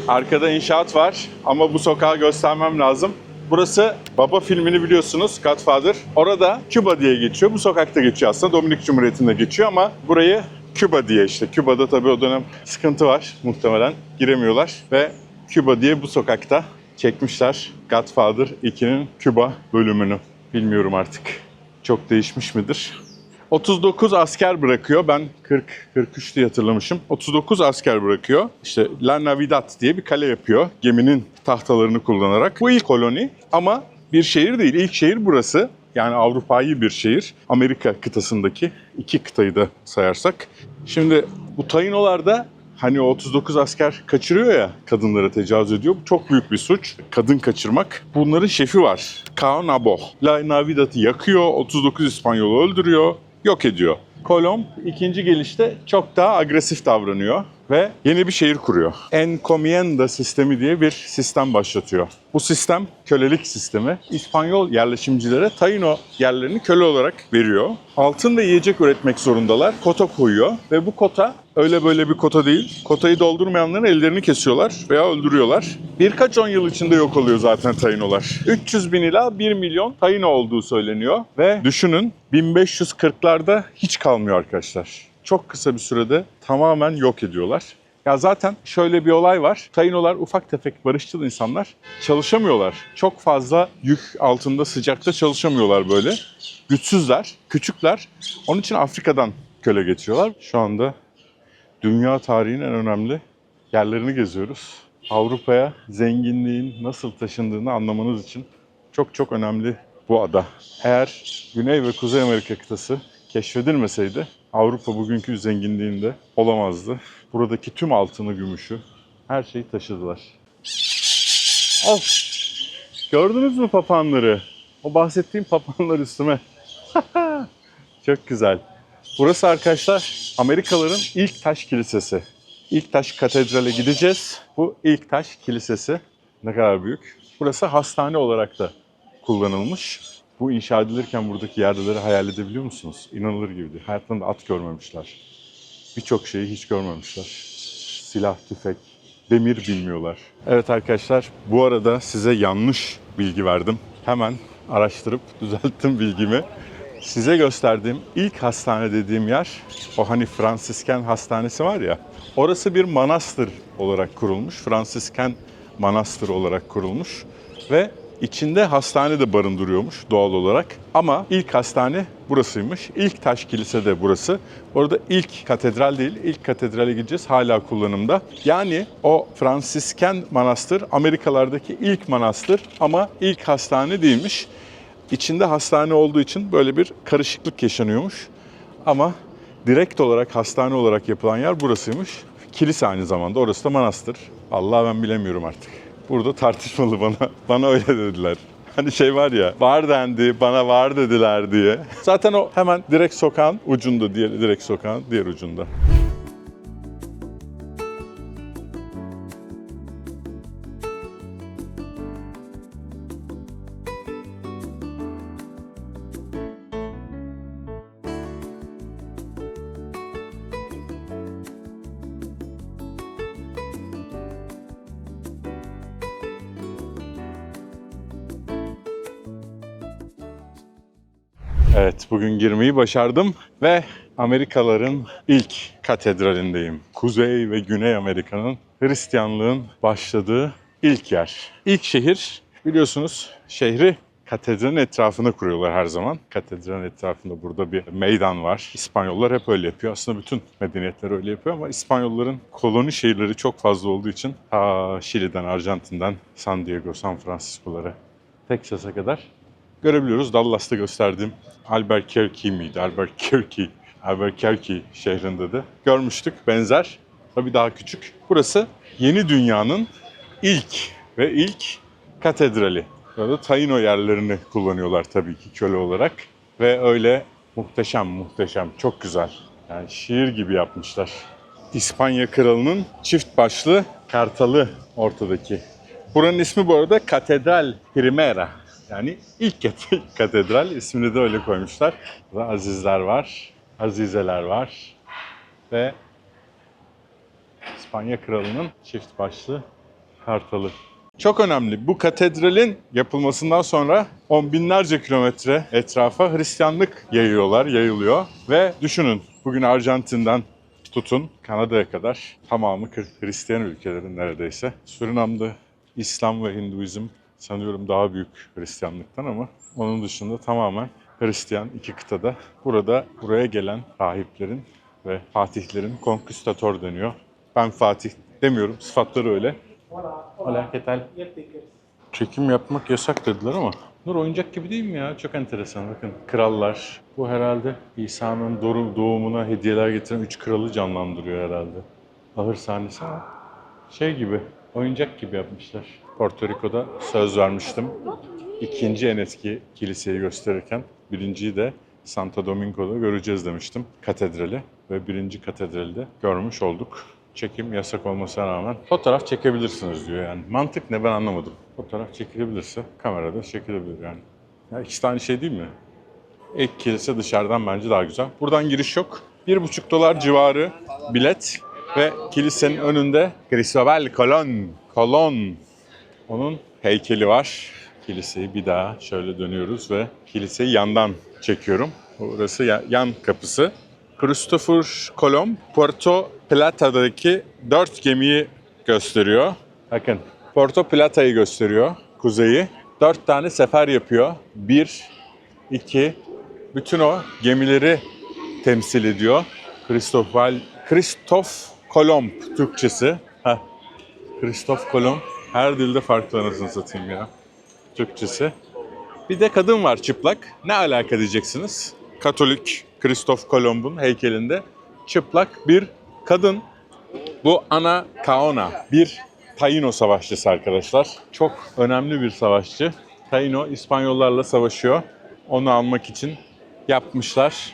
Arkada inşaat var ama bu sokağı göstermem lazım. Burası Baba filmini biliyorsunuz, Godfather. Orada Küba diye geçiyor. Bu sokakta geçiyor aslında. Dominik Cumhuriyeti'nde geçiyor ama burayı Küba diye işte. Küba'da tabii o dönem sıkıntı var muhtemelen. Giremiyorlar ve Küba diye bu sokakta çekmişler Godfather 2'nin Küba bölümünü. Bilmiyorum artık çok değişmiş midir? 39 asker bırakıyor. Ben 43 diye hatırlamışım. 39 asker bırakıyor. İşte La Navidad diye bir kale yapıyor. Geminin tahtalarını kullanarak. Bu ilk koloni ama bir şehir değil. İlk şehir burası. Yani Avrupa'yı bir şehir. Amerika kıtasındaki 2 kıtayı da sayarsak. Şimdi bu Tainolarda hani 39 asker kaçırıyor ya, kadınlara tecavüz ediyor. Bu çok büyük bir suç. Kadın kaçırmak. Bunların şefi var. Cao Nabo. La Navidad'ı yakıyor. 39 İspanyol'u öldürüyor. Yok ediyor. Kolomb ikinci gelişte çok daha agresif davranıyor ve yeni bir şehir kuruyor. Encomienda sistemi diye bir sistem başlatıyor. Bu sistem kölelik sistemi. İspanyol yerleşimcilere Taino yerlerini köle olarak veriyor. Altın ve yiyecek üretmek zorundalar. Kota koyuyor ve bu kota öyle böyle bir kota değil. Kotayı doldurmayanların ellerini kesiyorlar veya öldürüyorlar. Birkaç 10 yıl içinde yok oluyor zaten Tainolar. 300 bin ila 1 milyon Taino olduğu söyleniyor ve düşünün 1540'larda hiç kalmıyor arkadaşlar. Çok kısa bir sürede tamamen yok ediyorlar. Ya zaten şöyle bir olay var. Tainolar ufak tefek barışçıl insanlar, çalışamıyorlar. Çok fazla yük altında, sıcakta çalışamıyorlar böyle. Güçsüzler, küçükler. Onun için Afrika'dan köle getiriyorlar. Şu anda dünya tarihinin en önemli yerlerini geziyoruz. Avrupa'ya zenginliğin nasıl taşındığını anlamanız için çok çok önemli bu ada. Eğer Güney ve Kuzey Amerika kıtası keşfedilmeseydi Avrupa bugünkü zenginliğinde olamazdı. Buradaki tüm altını, gümüşü, her şeyi taşıdılar. Of! Gördünüz mü papağanları? O bahsettiğim papağanlar üstüme. Çok güzel. Burası arkadaşlar Amerikalıların ilk taş kilisesi. İlk taş katedrale gideceğiz. Bu ilk taş kilisesi. Ne kadar büyük. Burası hastane olarak da kullanılmış. Bu inşa edilirken buradaki yerlileri hayal edebiliyor musunuz? İnanılır gibi değil. Hayatlarında at görmemişler. Birçok şeyi hiç görmemişler. Silah, tüfek, demir bilmiyorlar. Evet arkadaşlar, bu arada size yanlış bilgi verdim. Hemen araştırıp düzelttim bilgimi. Size gösterdiğim ilk hastane dediğim yer, o hani Fransisken hastanesi var ya, orası bir manastır olarak kurulmuş. Fransisken manastır olarak kurulmuş ve İçinde hastane de barındırıyormuş doğal olarak. Ama ilk hastane burasıymış. İlk taş kilise de burası. Orada ilk katedral değil, ilk katedrale gideceğiz. Hala kullanımda. Yani o Fransisken manastır Amerikalardaki ilk manastır ama ilk hastane değilmiş. İçinde hastane olduğu için böyle bir karışıklık yaşanıyormuş. Ama direkt olarak hastane olarak yapılan yer burasıymış. Kilise aynı zamanda. Orası da manastır. Allah ben bilemiyorum artık. Burada tartışmalı bana. Bana öyle dediler. Hani şey var ya, var dendi, bana var dediler diye. Zaten o hemen direkt sokağın ucunda, direkt sokağın diğer ucunda. Evet, bugün girmeyi başardım ve Amerikalıların ilk katedralindeyim. Kuzey ve Güney Amerika'nın Hristiyanlığın başladığı ilk yer. İlk şehir, biliyorsunuz şehri katedralin etrafına kuruyorlar her zaman. Katedralin etrafında burada bir meydan var. İspanyollar hep öyle yapıyor. Aslında bütün medeniyetler öyle yapıyor ama İspanyolların koloni şehirleri çok fazla olduğu için Şili'den, Arjantin'den, San Diego, San Francisco'lara, Texas'a kadar görebiliyoruz. Dallas'ta gösterdiğim Albuquerque miydi? Albuquerque şehrinde de görmüştük. Benzer. Tabii daha küçük. Burası Yeni Dünya'nın ilk katedrali. Burada Taino yerlerini kullanıyorlar tabii ki köle olarak. Ve öyle muhteşem, çok güzel. Yani şiir gibi yapmışlar. İspanya kralının çift başlı kartalı ortadaki. Buranın ismi bu arada Catedral Primera. Yani ilk katedral, ismini de öyle koymuşlar. Burada azizler var, azizeler var ve İspanya kralının çift başlı kartalı. Çok önemli. Bu katedralin yapılmasından sonra on binlerce kilometre etrafa Hristiyanlık yayılıyor. Ve düşünün, bugün Arjantin'den tutun Kanada'ya kadar tamamı Hristiyan ülkelerin neredeyse. Surinam'da İslam ve Hinduizm sanıyorum daha büyük Hristiyanlıktan ama onun dışında tamamen Hristiyan iki kıtada. Buraya gelen rahiplerin ve fatihlerin konküstatör deniyor. Ben Fatih demiyorum, sıfatları öyle. Hola, ¿qué tal? Çekim yapmak yasak dediler ama bunlar oyuncak gibi değil mi ya? Çok enteresan. Bakın krallar. Bu herhalde İsa'nın doğumuna hediyeler getiren 3 kralı canlandırıyor herhalde. Ahır sahnesi ama şey gibi, oyuncak gibi yapmışlar. Porto Rico'da söz vermiştim. İkinci en eski kiliseyi gösterirken birinciyi de Santo Domingo'da göreceğiz demiştim. Katedrali ve birinci katedrali de görmüş olduk. Çekim yasak olmasına rağmen fotoğraf çekebilirsiniz diyor yani. Mantık ne ben anlamadım. Fotoğraf çekilebilirse kamerada çekilebilir yani. Ya ikisi de aynı şey değil mi? İlk kilise dışarıdan bence daha güzel. Buradan giriş yok. $1,5 civarı bilet ve kilisenin önünde Cristóbal Colón. Onun heykeli var. Kiliseyi bir daha şöyle dönüyoruz ve kiliseyi yandan çekiyorum. Burası yan kapısı. Christopher Colomb, Puerto Plata'daki 4 gemiyi gösteriyor. Bakın, Puerto Plata'yı gösteriyor, kuzeyi. 4 tane sefer yapıyor. 1, 2, bütün o gemileri temsil ediyor. Christoph Colomb Türkçesi. Christoph Colomb. Her dilde farklı anasını satayım ya. Türkçesi. Bir de kadın var çıplak. Ne alaka diyeceksiniz? Katolik Christoph Kolomb'un heykelinde çıplak bir kadın. Bu Ana Kaona. Bir Taino savaşçısı arkadaşlar. Çok önemli bir savaşçı. Taino İspanyollarla savaşıyor. Onu almak için yapmışlar.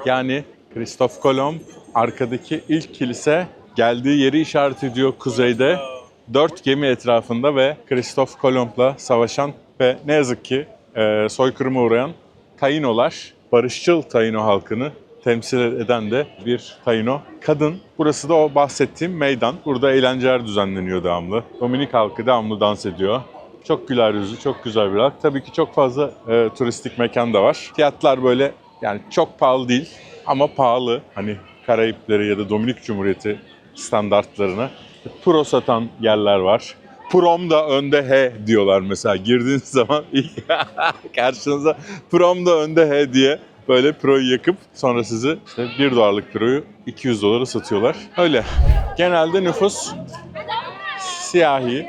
Yani Christoph Kolomb arkadaki ilk kilise geldiği yeri işaret ediyor kuzeyde. 4 gemi etrafında ve Christoph Kolomb'la savaşan ve ne yazık ki soykırıma uğrayan Tainolar, barışçıl Taino halkını temsil eden de bir Taino kadın. Burası da o bahsettiğim meydan. Burada eğlenceler düzenleniyor devamlı. Dominik halkı devamlı dans ediyor. Çok güler yüzlü, çok güzel bir halk. Tabii ki çok fazla turistik mekan da var. Fiyatlar böyle yani çok pahalı değil ama pahalı. Hani Karayipleri ya da Dominik Cumhuriyeti standartlarına pro satan yerler var. Prom da önde he diyorlar mesela. Girdiğiniz zaman ilk karşınıza prom da önde he diye böyle proyu yakıp sonra sizi işte $1 proyu $200 satıyorlar. Öyle. Genelde nüfus siyahi,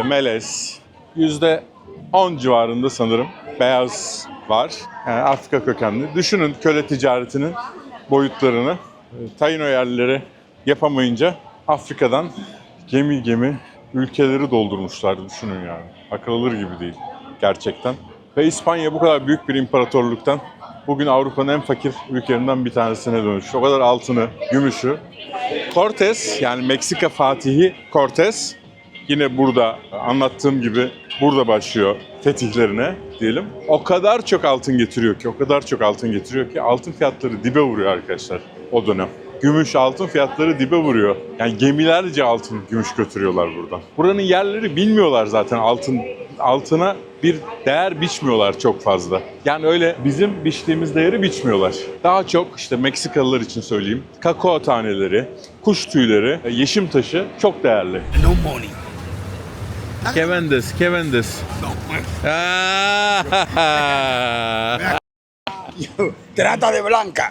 melez, %10 civarında sanırım beyaz var. Yani Afrika kökenli. Düşünün köle ticaretinin boyutlarını. Taino yerlileri yapamayınca Afrika'dan gemi ülkeleri doldurmuşlar, düşünün yani. Akıl alır gibi değil gerçekten. Ve İspanya bu kadar büyük bir imparatorluktan bugün Avrupa'nın en fakir ülkelerinden bir tanesine dönüşmüş. O kadar altını, gümüşü. Cortés, yani Meksika Fatihi Cortés, yine burada anlattığım gibi burada başlıyor fetihlerine diyelim. O kadar çok altın getiriyor ki, altın fiyatları dibe vuruyor arkadaşlar o dönem. Gümüş, altın fiyatları dibe vuruyor. Yani gemilerce altın, gümüş götürüyorlar buradan. Buranın yerleri bilmiyorlar zaten altına bir değer biçmiyorlar çok fazla. Yani öyle bizim biçtiğimiz değeri biçmiyorlar. Daha çok işte Meksikalılar için söyleyeyim, kakao taneleri, kuş tüyleri, yeşim taşı çok değerli. No money. Kevendes. Trata de blanca.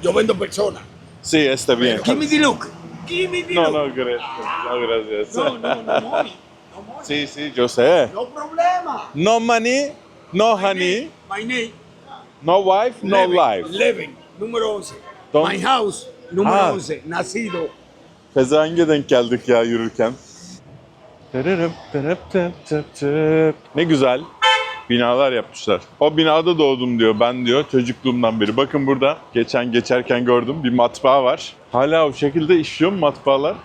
Yo vendo personas. Sí, está bien. Give me the look. Give me the look. No, gracias. No, gracias. No money. No money. Sí, yo sé. No problema. No money, no honey, My name. no wife, no life. 11, número 11. Don't- My house, número Ah. 11. Nacido. Pezenge denk geldik ya yürürken. Ne güzel binalar yapmışlar. O binada doğdum diyor, ben diyor çocukluğumdan beri. Bakın burada geçerken gördüm bir matbaa var. Hala o şekilde işliyor mu matbaalar?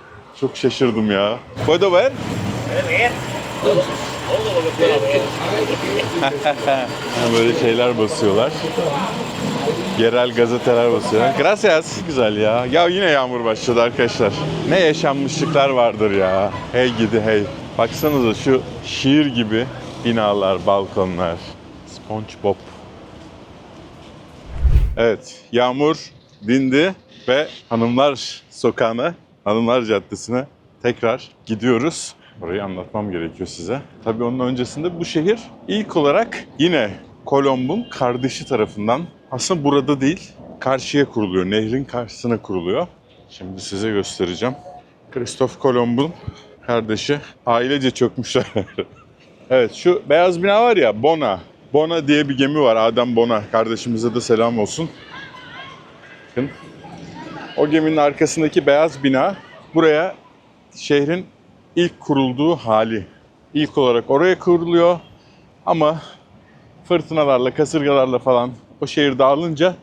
Çok şaşırdım ya. ¿Puedo ver? Böyle şeyler basıyorlar. Yerel gazeteler basıyor. Gracias. Güzel ya. Ya yine yağmur başladı arkadaşlar. Ne yaşanmışlıklar vardır ya. Hey gidi hey. Baksanıza şu şiir gibi binalar, balkonlar. SpongeBob. Evet, yağmur dindi ve Hanımlar Sokağı'na, Hanımlar Caddesi'ne tekrar gidiyoruz. Orayı anlatmam gerekiyor size. Tabii onun öncesinde bu şehir ilk olarak yine Kolomb'un kardeşi tarafından, aslında burada değil, karşıya kuruluyor. Nehrin karşısına kuruluyor. Şimdi size göstereceğim. Kristof Kolomb'un kardeşi. Ailece çökmüşler. Evet, şu beyaz bina var ya, Bona. Bona diye bir gemi var. Adem Bona. Kardeşimize de selam olsun. Bakın. O geminin arkasındaki beyaz bina buraya şehrin ilk kurulduğu hali. İlk olarak oraya kuruluyor. Ama fırtınalarla, kasırgalarla falan o şehir dağılınca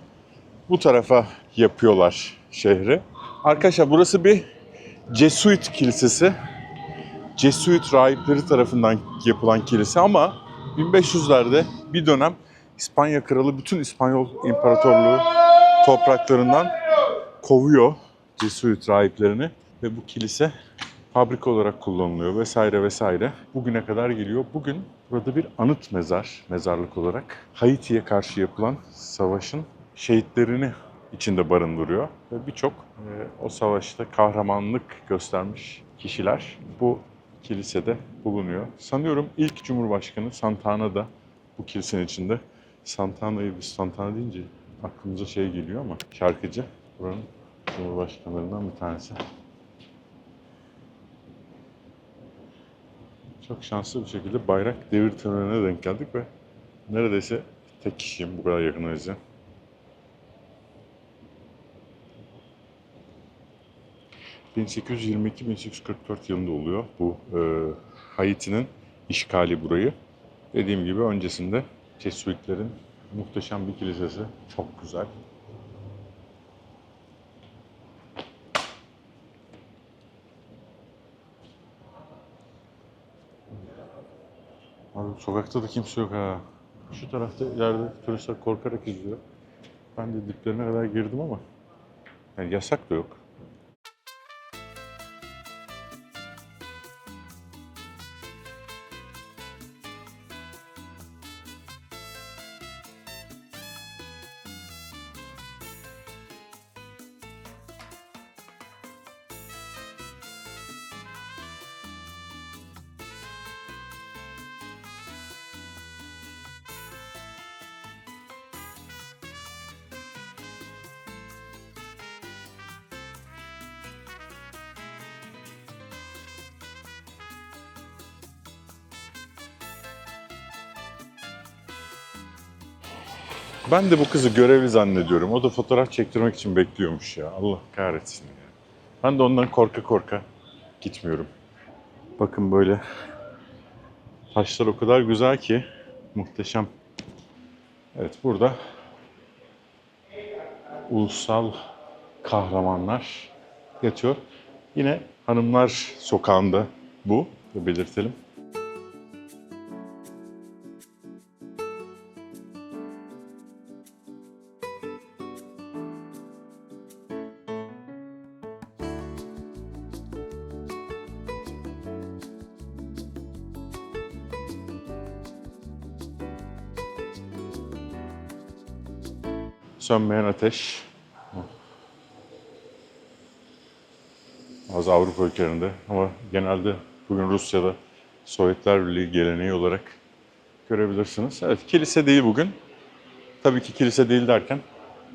bu tarafa yapıyorlar şehri. Arkadaşlar burası bir Jesuit kilisesi. Jesuit rahipleri tarafından yapılan kilise ama 1500'lerde bir dönem İspanya kralı bütün İspanyol İmparatorluğu topraklarından kovuyor Jesuit rahiplerini ve bu kilise fabrika olarak kullanılıyor vesaire vesaire. Bugüne kadar geliyor. Bugün burada bir anıt mezarlık olarak Haiti'ye karşı yapılan savaşın şehitlerini içinde barındırıyor. Ve birçok o savaşta kahramanlık göstermiş kişiler bu kilisede bulunuyor. Sanıyorum ilk Cumhurbaşkanı Santana da bu kilisenin içinde. Santana'yı biz Santana deyince aklımıza şey geliyor ama şarkıcı buranın Cumhurbaşkanlarından bir tanesi. Çok şanslı bir şekilde bayrak devir törenine denk geldik ve neredeyse tek kişiyim bu kadar yakınız ya. ...1822-1844 yılında oluyor bu Haiti'nin işgali burayı. Dediğim gibi öncesinde Jesuitlerin muhteşem bir kilisesi. Çok güzel. Abi sokakta da kimse yok ha. Şu tarafta ileride turistler korkarak izliyor. Ben de diplerine kadar girdim ama yani yasak da yok. Ben de bu kızı görevli zannediyorum. O da fotoğraf çektirmek için bekliyormuş ya. Allah kahretsin ya. Ben de ondan korka korka gitmiyorum. Bakın böyle taşlar o kadar güzel ki muhteşem. Evet, burada ulusal kahramanlar yatıyor. Yine Hanımlar Sokağı'nda bu, belirtelim. Sönmeyen ateş. Az Avrupa ülkelerinde ama genelde bugün Rusya'da Sovyetler Birliği geleneği olarak görebilirsiniz. Evet, kilise değil bugün. Tabii ki kilise değil derken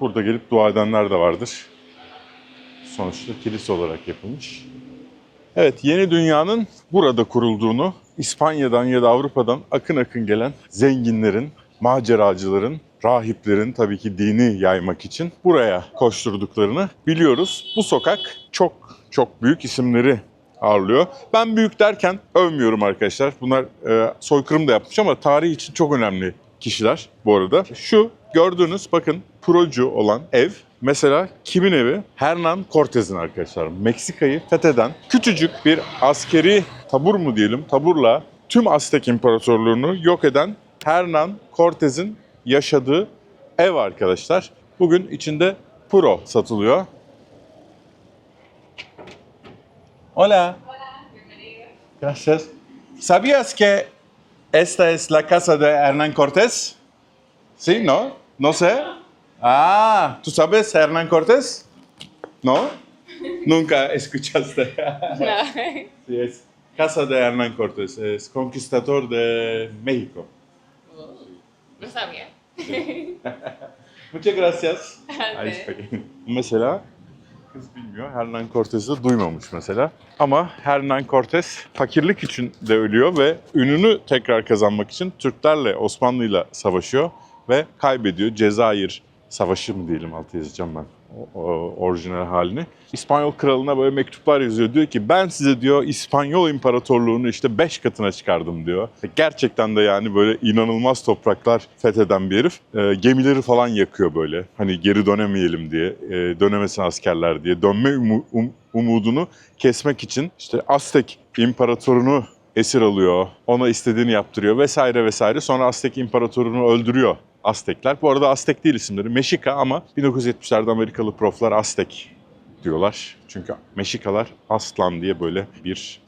burada gelip dua edenler de vardır. Sonuçta kilise olarak yapılmış. Evet, yeni dünyanın burada kurulduğunu, İspanya'dan ya da Avrupa'dan akın akın gelen zenginlerin, maceracıların, rahiplerin tabii ki dini yaymak için buraya koşturduklarını biliyoruz. Bu sokak çok büyük isimleri ağırlıyor. Ben büyük derken övmüyorum arkadaşlar. Bunlar soykırım da yapmış ama tarih için çok önemli kişiler bu arada. Şu gördüğünüz bakın procu olan ev mesela kimin evi? Hernan Cortez'in arkadaşlar. Meksika'yı fetheden küçücük bir askeri tabur mu diyelim, taburla tüm Aztek İmparatorluğunu yok eden Hernan Cortez'in yaşadığı ev arkadaşlar. Bugün içinde puro satılıyor. Hola. Gracias. ¿Sabías que esta es la casa de Hernán Cortés? Sí, ¿no? No sé. Ah, ¿tú sabes Hernán Cortés? ¿No? Nunca escuchaste. No. Sí, es casa de Hernán Cortés. Es conquistador de México. No sabía. Muchas gracias. Hadi. Mesela kız bilmiyor. Hernán Cortez'i duymamış mesela. Ama Hernán Cortés fakirlik için de ölüyor ve ününü tekrar kazanmak için Türklerle, Osmanlı'yla savaşıyor ve kaybediyor. Cezayir Savaşı mı diyelim, altı yazacağım ben orijinal halini. İspanyol kralına böyle mektuplar yazıyor. Diyor ki ben size diyor İspanyol İmparatorluğunu işte 5 katına çıkardım diyor. Gerçekten de yani böyle inanılmaz topraklar fetheden bir herif. Gemileri falan yakıyor böyle. Hani geri dönemeyelim diye, dönemesin askerler diye. Dönme umudunu kesmek için işte Aztek İmparatorunu esir alıyor. Ona istediğini yaptırıyor vesaire vesaire. Sonra Aztek İmparatorunu öldürüyor. Aztekler. Bu arada Aztek değil isimleri. Meşika ama 1970'lerde Amerikalı proflar Aztek diyorlar. Çünkü Meşikalar Aslan diye böyle bir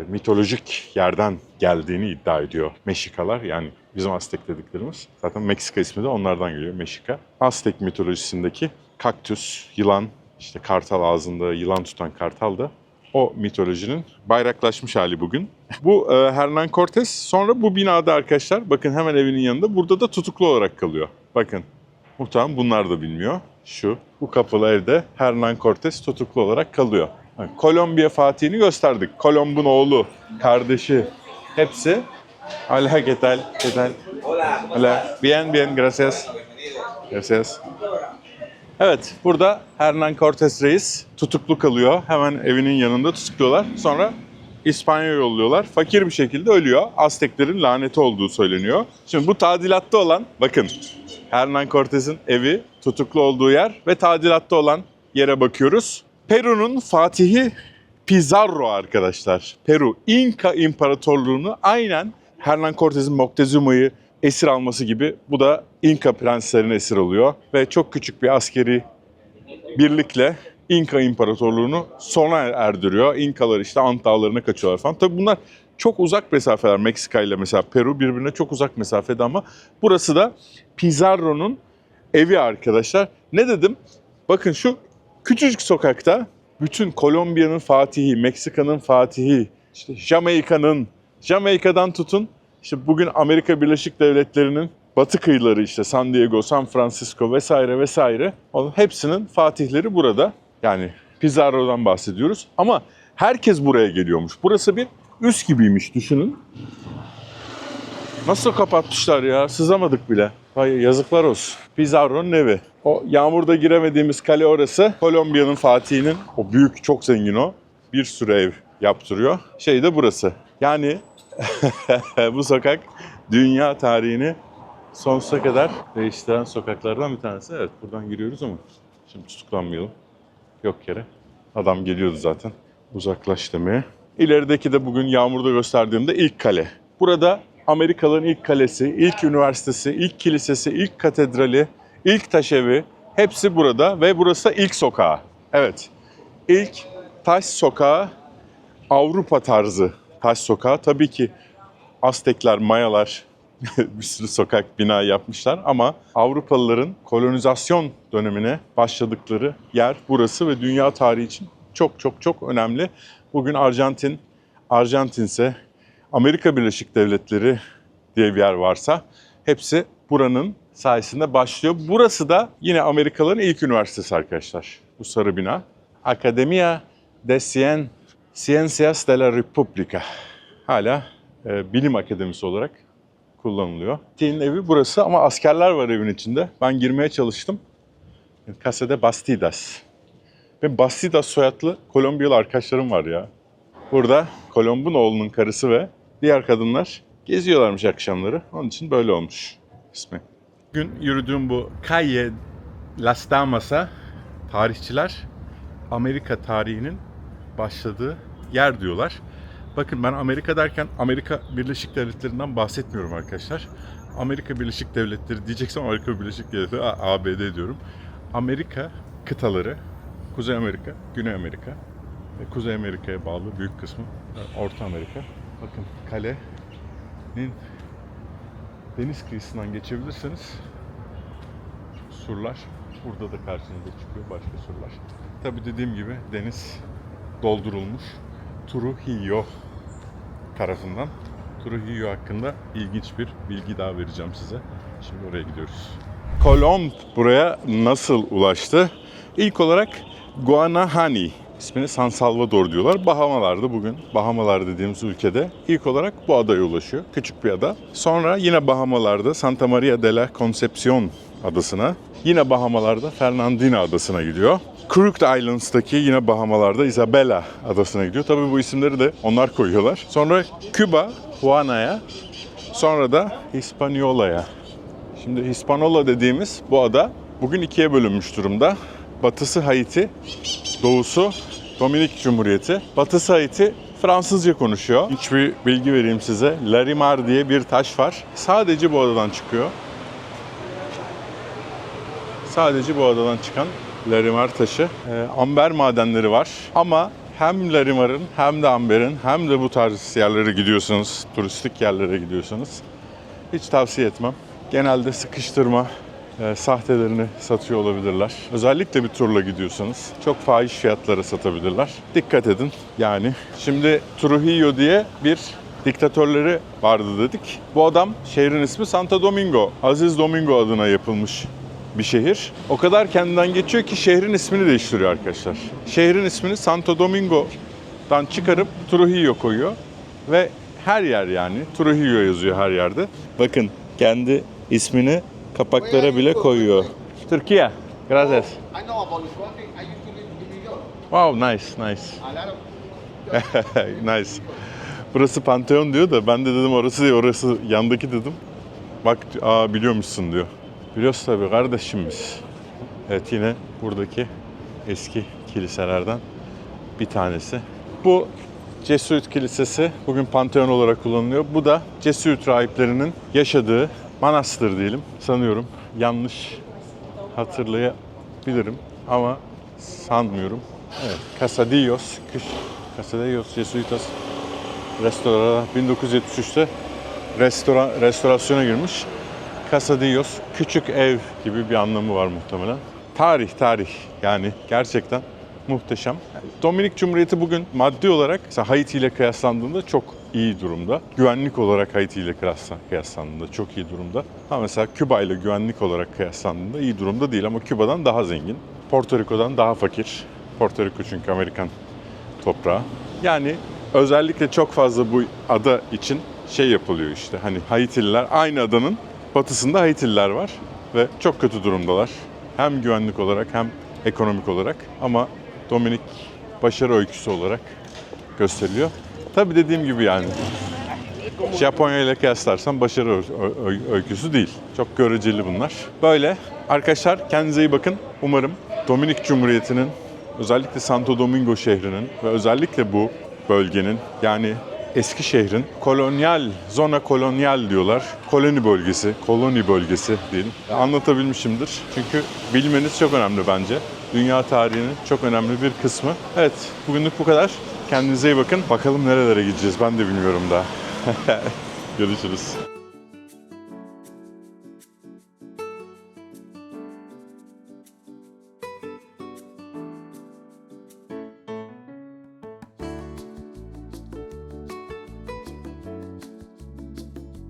mitolojik yerden geldiğini iddia ediyor. Meşikalar yani bizim Aztek dediklerimiz. Zaten Meksika ismi de onlardan geliyor, Meşika. Aztek mitolojisindeki kaktüs, yılan, işte kartal ağzında yılan tutan kartal da o mitolojinin bayraklaşmış hali bugün. Bu Hernán Cortés sonra bu binada arkadaşlar bakın hemen evinin yanında burada da tutuklu olarak kalıyor. Bakın muhtemelen bunlar da bilmiyor. Bu kapalı evde Hernán Cortés tutuklu olarak kalıyor. Yani Kolombiya Fatih'ini gösterdik. Kolomb'un oğlu, kardeşi hepsi. Hola, ¿qué tal? ¿Qué tal? Hola. Bien, bien, gracias. Gracias. Evet, burada Hernán Cortés Reis tutuklu kalıyor. Hemen evinin yanında tutukluyorlar. Sonra İspanya'ya yolluyorlar. Fakir bir şekilde ölüyor. Azteklerin laneti olduğu söyleniyor. Şimdi bu tadilatta olan, bakın Hernán Cortés'in evi, tutuklu olduğu yer ve tadilatta olan yere bakıyoruz. Peru'nun Fatihi Pizarro arkadaşlar. Peru, İnka İmparatorluğunu aynen Hernán Cortés'in Moctezuma'yı esir alması gibi bu da İnka prenslerini esir alıyor ve çok küçük bir askeri birlikle İnka İmparatorluğunu sona erdiriyor. İnkalar işte Ant Dağları'na kaçıyorlar falan. Tabii bunlar çok uzak mesafeler. Meksika ile mesela Peru birbirine çok uzak mesafede ama burası da Pizarro'nun evi arkadaşlar. Ne dedim? Bakın şu küçücük sokakta bütün Kolombiya'nın fatihi, Meksika'nın fatihi, işte Jamaika'dan tutun İşte bugün Amerika Birleşik Devletleri'nin batı kıyıları işte San Diego, San Francisco vesaire vesaire. Onun hepsinin fatihleri burada. Yani Pizarro'dan bahsediyoruz. Ama herkes buraya geliyormuş. Burası bir üs gibiymiş düşünün. Nasıl kapatmışlar ya? Sızamadık bile. Hay yazıklar olsun. Pizarro'nun evi. O yağmurda giremediğimiz kale orası. Kolombiya'nın fatihinin, o büyük, çok zengin o. Bir sürü ev yaptırıyor. Şey de burası. Yani bu sokak dünya tarihini sonsuza kadar değiştiren sokaklardan bir tanesi. Evet, buradan giriyoruz ama şimdi tutuklanmayalım. Yok yere. Adam geliyordu zaten. Uzaklaş demeye. İlerideki de bugün yağmurda gösterdiğimde ilk kale. Burada Amerikalıların ilk kalesi, ilk üniversitesi, ilk kilisesi, ilk katedrali, ilk taşevi hepsi burada ve burası ilk sokağı. Evet, ilk taş sokağı, Avrupa tarzı taş sokağı. Tabii ki Aztekler, Mayalar bir sürü sokak, bina yapmışlar ama Avrupalıların kolonizasyon dönemine başladıkları yer burası ve dünya tarihi için çok çok çok önemli. Bugün Arjantinse, Amerika Birleşik Devletleri diye bir yer varsa hepsi buranın sayesinde başlıyor. Burası da yine Amerikalıların ilk üniversitesi arkadaşlar. Bu sarı bina. Academia de Ciencias de la República. Hala bilim akademisi olarak kullanılıyor. Fatih'in evi burası ama askerler var evin içinde. Ben girmeye çalıştım. Casa de Bastidas. Benim Bastidas soyadlı Kolombiyalı arkadaşlarım var ya. Burada Kolomb'un oğlunun karısı ve diğer kadınlar geziyorlarmış akşamları. Onun için böyle olmuş ismi. Bugün yürüdüğüm bu Calle Las Damas'a tarihçiler Amerika tarihinin başladığı yer diyorlar. Bakın ben Amerika derken Amerika Birleşik Devletleri'nden bahsetmiyorum arkadaşlar. Amerika Birleşik Devletleri diyeceksem Amerika Birleşik Devletleri, ABD diyorum. Amerika kıtaları, Kuzey Amerika, Güney Amerika ve Kuzey Amerika'ya bağlı büyük kısmı Orta Amerika. Bakın kalenin deniz kıyısından geçebilirseniz surlar burada da karşınıza çıkıyor, başka surlar. Tabii dediğim gibi deniz doldurulmuş. Trujillo tarafından. Trujillo hakkında ilginç bir bilgi daha vereceğim size. Şimdi oraya gidiyoruz. Kolomb buraya nasıl ulaştı? İlk olarak Guanahani ismini San Salvador diyorlar. Bahamalar'da bugün. Bahamalar dediğimiz ülkede ilk olarak bu adaya ulaşıyor. Küçük bir ada. Sonra yine Bahamalar'da Santa Maria de la Concepción adasına. Yine Bahamalar'da Fernandina adasına gidiyor. Crooked Islands'taki yine Bahamalar'da Isabela adasına gidiyor. Tabii bu isimleri de onlar koyuyorlar. Sonra Küba, Juana'ya, sonra da Hispaniola'ya. Şimdi Hispaniola dediğimiz bu ada bugün ikiye bölünmüş durumda. Batısı Haiti, doğusu Dominik Cumhuriyeti. Batısı Haiti Fransızca konuşuyor. Hiçbir bilgi vereyim size. Larimar diye bir taş var. Sadece bu adadan çıkıyor. Sadece bu adadan çıkan Larimar taşı. Amber madenleri var. Ama hem Larimar'ın hem de amberin hem de bu tarz yerlere gidiyorsanız, turistik yerlere gidiyorsanız hiç tavsiye etmem. Genelde sıkıştırma sahtelerini satıyor olabilirler. Özellikle bir turla gidiyorsanız çok fahiş fiyatlara satabilirler. Dikkat edin yani. Şimdi Trujillo diye bir diktatörleri vardı dedik. Bu adam, şehrin ismi Santo Domingo. Aziz Domingo adına yapılmış bir şehir. O kadar kendinden geçiyor ki şehrin ismini değiştiriyor arkadaşlar. Şehrin ismini Santo Domingo'dan çıkarıp Trujillo koyuyor ve her yer yani Trujillo yazıyor her yerde. Bakın kendi ismini kapaklara bile koyuyor. Türkiye. Gracias. I know about this country. I used to live in New York. Wow, nice. A lot of Nice. Burası Pantheon diyor da ben de dedim orası değil, orası yandaki dedim. Bak biliyormuşsun diyor. Biliyoruz tabii kardeşim biz. Evet, yine buradaki eski kiliselerden bir tanesi. Bu Jesuit Kilisesi bugün Pantheon olarak kullanılıyor. Bu da Jesuit rahiplerinin yaşadığı manastır diyelim. Sanıyorum yanlış hatırlayabilirim ama sanmıyorum. Evet, Casadillos Jesuitas Restaurada 1973'te restorasyona girmiş. Casadillos, küçük ev gibi bir anlamı var muhtemelen. Tarih yani gerçekten muhteşem. Dominik Cumhuriyeti bugün maddi olarak Haiti ile kıyaslandığında çok iyi durumda. Güvenlik olarak Haiti ile kıyaslandığında çok iyi durumda. Ama mesela Küba ile güvenlik olarak kıyaslandığında iyi durumda değil ama Küba'dan daha zengin. Porto Rico'dan daha fakir. Porto Rico çünkü Amerikan toprağı. Yani özellikle çok fazla bu ada için şey yapılıyor işte. Hani Haitililer, aynı adanın batısında Haitililer var ve çok kötü durumdalar. Hem güvenlik olarak hem ekonomik olarak, ama Dominik başarı öyküsü olarak gösteriliyor. Tabii dediğim gibi yani Japonya ile kıyaslarsan başarı öyküsü değil. Çok göreceli bunlar. Böyle. Arkadaşlar kendinize iyi bakın. Umarım Dominik Cumhuriyeti'nin, özellikle Santo Domingo şehrinin ve özellikle bu bölgenin, yani eski şehrin zona kolonyal diyorlar. Koloni bölgesi diyelim. Anlatabilmişimdir. Çünkü bilmeniz çok önemli bence. Dünya tarihinin çok önemli bir kısmı. Evet, bugünlük bu kadar. Kendinize iyi bakın. Bakalım nerelere gideceğiz, ben de bilmiyorum daha. Görüşürüz.